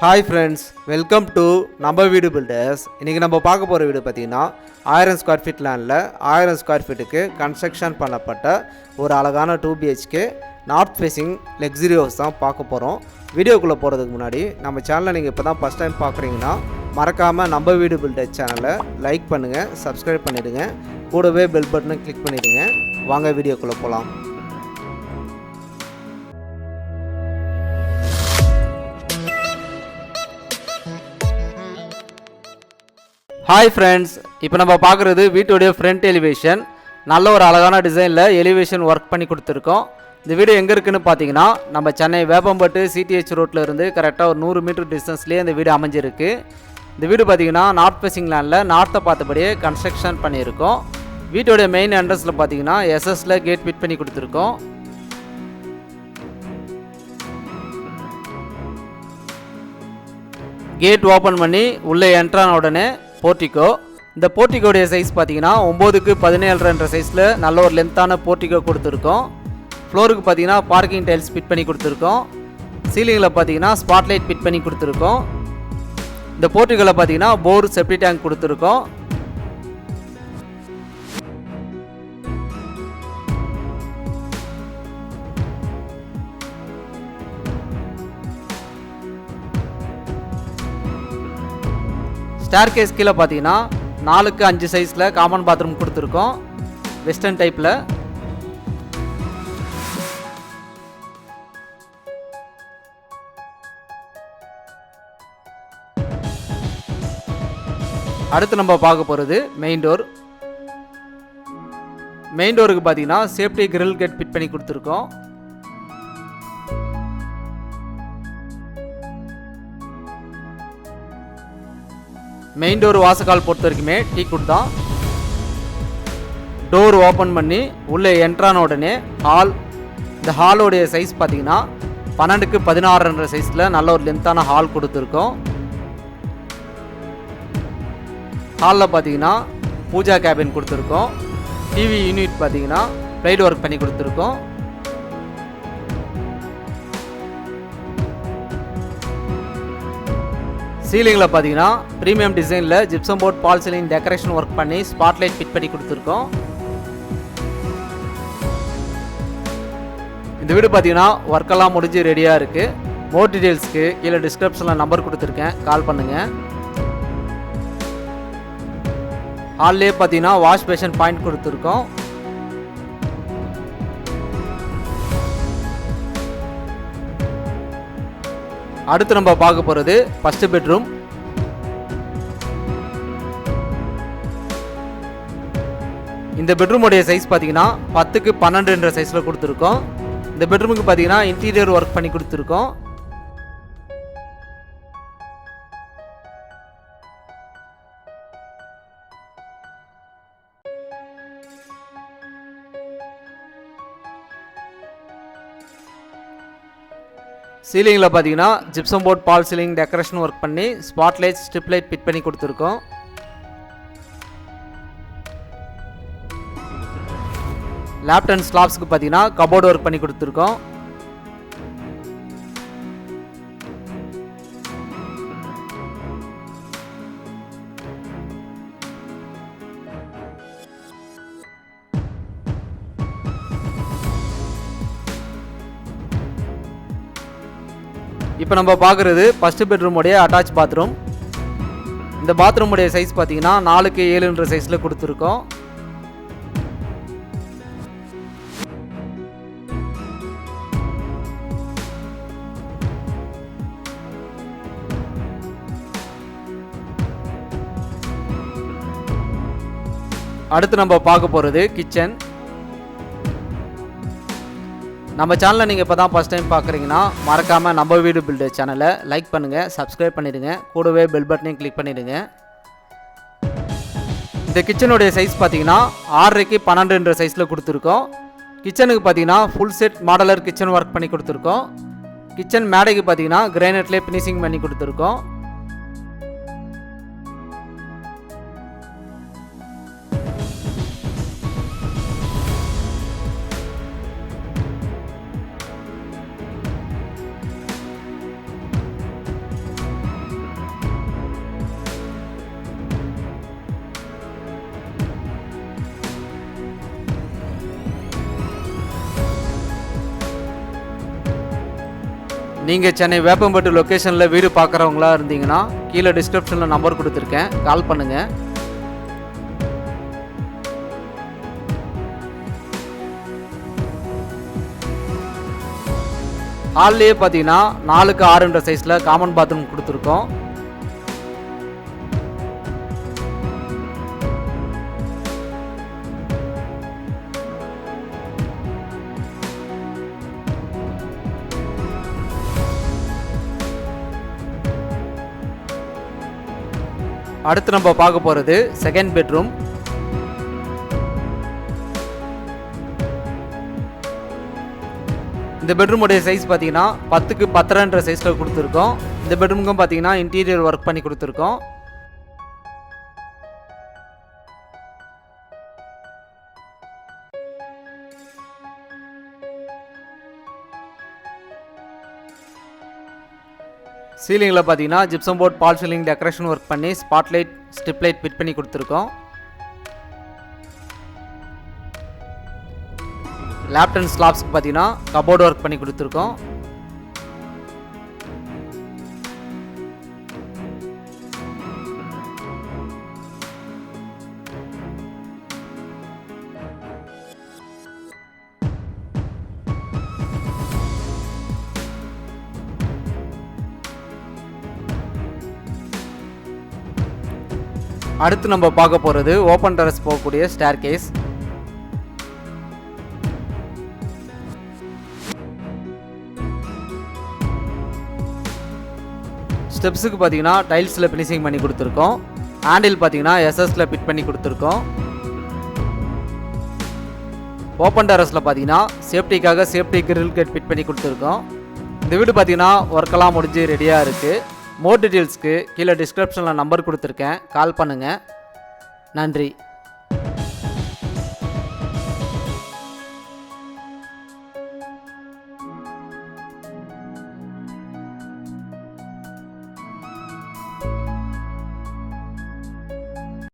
Hi friends, welcome to நம்ம வீடு filters. இன்றைக்கி நம்ம பார்க்க போகிற வீடு பார்த்திங்கன்னா 1000 ஸ்கொயர் ஃபீட் லேண்டில் 1000 ஸ்கொயர் ஃபீட்டுக்கு கன்ஸ்ட்ரக்ஷன் பண்ணப்பட்ட ஒரு அழகான 2 BHK north facing luxury house தான் பார்க்க போகிறோம். வீடியோக்குள்ளே போகிறதுக்கு முன்னாடி நம்ம சேனலை நீங்கள் இப்போ தான் ஃபஸ்ட் டைம் பார்க்குறீங்கன்னா மறக்காமல் நம்ம வீடு பில்டர் சேனலை லைக் பண்ணுங்கள், சப்ஸ்கிரைப் பண்ணிவிடுங்க, கூடவே பெல் பட்டனை கிளிக் பண்ணிவிடுங்க. வாங்க வீடியோக்குள்ளே போகலாம். ஹாய் ஃப்ரெண்ட்ஸ், இப்போ நம்ம பார்க்குறது வீட்டோடைய ஃப்ரண்ட் எலிவேஷன். நல்ல ஒரு அழகான டிசைனில் எலிவேஷன் ஒர்க் பண்ணி கொடுத்துருக்கோம். இந்த வீடு எங்கே இருக்குதுன்னு பார்த்தீங்கன்னா நம்ம சென்னை வேப்பம்பட்டு CTH ரோட்டில் இருந்து கரெக்டாக ஒரு 100 மீட்டர் டிஸ்டன்ஸ்லேயே இந்த வீடு அமைஞ்சிருக்கு. இந்த வீடு பார்த்திங்கன்னா நார்த் ஃபேஸிங் லேண்டில் நார்த்தை பார்த்தபடியே கன்ஸ்ட்ரக்ஷன் பண்ணியிருக்கோம். வீட்டோடைய மெயின் என்ட்ரன்ஸில் பார்த்தீங்கன்னா SS கேட் ஃபிட் பண்ணி கொடுத்துருக்கோம். கேட் ஓப்பன் பண்ணி உள்ளே என்ட்ரான உடனே போர்ட்டிகோ. இந்த போர்ட்டிகோடைய சைஸ் பார்த்தீங்கன்னா 9க்கு 17 சைஸில் நல்ல ஒரு லென்த்தான போர்ட்டிகோ கொடுத்துருக்கோம். ஃப்ளோருக்கு பார்த்தீங்கன்னா பார்க்கிங் டைல்ஸ் ஃபிட் பண்ணி கொடுத்துருக்கோம். சீலிங்கில் பார்த்தீங்கன்னா ஸ்பாட்லைட் ஃபிட் பண்ணி கொடுத்துருக்கோம். இந்த போர்ட்டிகோவில் பார்த்தீங்கன்னா போர் செப்டி டேங்க் கொடுத்துருக்கோம். ஸ்டேர் கேஸ் கீழே பார்த்தீங்கன்னா 4க்கு 5 சைஸில் காமன் பாத்ரூம் கொடுத்துருக்கோம், வெஸ்டர்ன் டைப்பில். அடுத்து நம்ம பார்க்க போகிறது மெயின் டோர். மெயின் டோருக்கு பார்த்தீங்கன்னா சேஃப்டி கிரில் கேட் ஃபிட் பண்ணி கொடுத்துருக்கோம். மெயின் டோர் வாசக்கால் பொறுத்த வரைக்குமே டீக்குட் தான். டோர் ஓப்பன் பண்ணி உள்ளே என்ட்ரான உடனே ஹால். இந்த ஹாலோடைய சைஸ் பார்த்தீங்கன்னா 12க்கு 16 சைஸில் நல்ல ஒரு லென்த்தான ஹால் கொடுத்துருக்கோம். ஹாலில் பார்த்தீங்கன்னா பூஜா கேபின் கொடுத்துருக்கோம். டிவி யூனிட் பார்த்தீங்கன்னா ப்ளைவுட் ஒர்க் பண்ணி கொடுத்துருக்கோம். சீலிங்கில் பார்த்தீங்கன்னா ப்ரீமியம் டிசைனில் ஜிப்சம் போர்ட் பால் சீலிங் டெக்கரேஷன் ஒர்க் பண்ணி ஸ்பாட்லைட் ஃபிட் பண்ணி கொடுத்துருக்கோம். இந்த வீடு பார்த்தீங்கன்னா ஒர்க்கெல்லாம் முடிஞ்சு ரெடியாக இருக்குது. மோர் டீட்டெயில்ஸ்க்கு கீழே டிஸ்கிரிப்ஷனில் நம்பர் கொடுத்துருக்கேன், கால் பண்ணுங்கள். ஹால்லே பார்த்தீங்கன்னா வாஷ் பேஷன் பாயிண்ட் கொடுத்துருக்கோம். அடுத்து நம்ம பார்க்க போகிறது ஃபர்ஸ்ட் பெட்ரூம். இந்த பெட்ரூமுடைய சைஸ் பார்த்தீங்கன்னா 10க்கு 12 சைஸில் கொடுத்துருக்கோம். இந்த பெட்ரூமுக்கு பார்த்தீங்கன்னா இன்டீரியர் ஒர்க் பண்ணி கொடுத்துருக்கோம். சீலிங்கில் பார்த்தீங்கன்னா ஜிப்சம் போர்ட் பால் சீலிங் டெக்கரேஷன் ஒர்க் பண்ணி ஸ்பாட்லைட் ஸ்ட்ரிப் லைட் ஃபிட் பண்ணி கொடுத்துருக்கோம். லேப்ட் அண்ட் ஸ்லாப்ஸ்க்கு பார்த்தீங்கன்னா கபோர்டு ஒர்க் பண்ணி கொடுத்துருக்கோம். இப்போ நம்ம பார்க்குறது ஃபஸ்ட்டு பெட்ரூமுடைய அட்டாச் பாத்ரூம். இந்த பாத்ரூமுடைய சைஸ் பார்த்தீங்கன்னா 4க்கு 7 சைஸில் கொடுத்துருக்கோம். அடுத்து நம்ம பார்க்க போகிறது கிச்சன். நம்ம சேனலை நீங்கள் இப்போ தான் ஃபஸ்ட் டைம் பார்க்குறீங்கன்னா மறக்காமல் நம்ம வீடு பில்டர் சேனலை லைக் பண்ணுங்கள், சப்ஸ்கிரைப் பண்ணிவிடுங்க, கூடவே பெல் பட்டனையும் கிளிக் பண்ணிவிடுங்க. இந்த கிச்சனுடைய சைஸ் பார்த்தீங்கன்னா 6க்கு 12 சைஸில் கொடுத்துருக்கோம். கிச்சனுக்கு பார்த்தீங்கன்னா full set modeller kitchen work பண்ணி கொடுத்துருக்கோம். கிச்சன் மேடைக்கு பார்த்தீங்கன்னா கிரானைட்லேயே ஃபினிஷிங் பண்ணி கொடுத்துருக்கோம். நீங்கள் சென்னை வேப்பம்பட்டு லொக்கேஷனில் வீடு பார்க்குறவங்களா இருந்தீங்கன்னா கீழே டிஸ்கிரிப்ஷனில் நம்பர் கொடுத்துருக்கேன், கால் பண்ணுங்கள். ஹால்லேயே பார்த்தீங்கன்னா 4க்கு 6 சைஸில் காமன் பாத்ரூம் கொடுத்துருக்கோம். அடுத்து நம்ம பார்க்க போகிறது செகண்ட் பெட்ரூம். இந்த பெட்ரூமுடைய சைஸ் பார்த்தீங்கன்னா 10க்கு 10.5 சைஸில் கொடுத்துருக்கோம். இந்த பெட்ரூமுக்கும் பார்த்தீங்கன்னா இன்டீரியர் ஒர்க் பண்ணி கொடுத்துருக்கோம். சீலிங்கில் பார்த்தீங்கன்னா ஜிப்சம் போர்ட் பால் சீலிங் டெக்கரேஷன் ஒர்க் பண்ணி ஸ்பாட்லைட் ஸ்ட்ரிப் லைட் ஃபிட் பண்ணி கொடுத்துருக்கோம். லேப்ட் அண்ட் ஸ்லாப்ஸ்க்கு பார்த்தீங்கன்னா கபோர்டு ஒர்க் பண்ணி கொடுத்துருக்கோம். அடுத்து நம்ம பார்க்க போகிறது ஓப்பன் டெரஸ் போகக்கூடிய ஸ்டேர் கேஸ். ஸ்டெப்ஸுக்கு பார்த்தீங்கன்னா டைல்ஸில் ஃபினிஷிங் பண்ணி கொடுத்துருக்கோம். ஹேண்டில் பார்த்தீங்கன்னா எஸ்எஸ்ல ஃபிட் பண்ணி கொடுத்துருக்கோம். ஓப்பன் டெரஸில் பார்த்தீங்கன்னா சேஃப்டிக்காக சேஃப்டி கிரில் கேட் ஃபிட் பண்ணி கொடுத்துருக்கோம். இந்த வீடு பார்த்தீங்கன்னா ஒர்க்கெல்லாம் முடிஞ்சு ரெடியாக இருக்குது. மோர் டீட்டெயில்ஸ்க்கு கீழே டிஸ்கிரிப்ஷனில் நம்பர் கொடுத்துருக்கேன், கால் பண்ணுங்கள். நன்றி.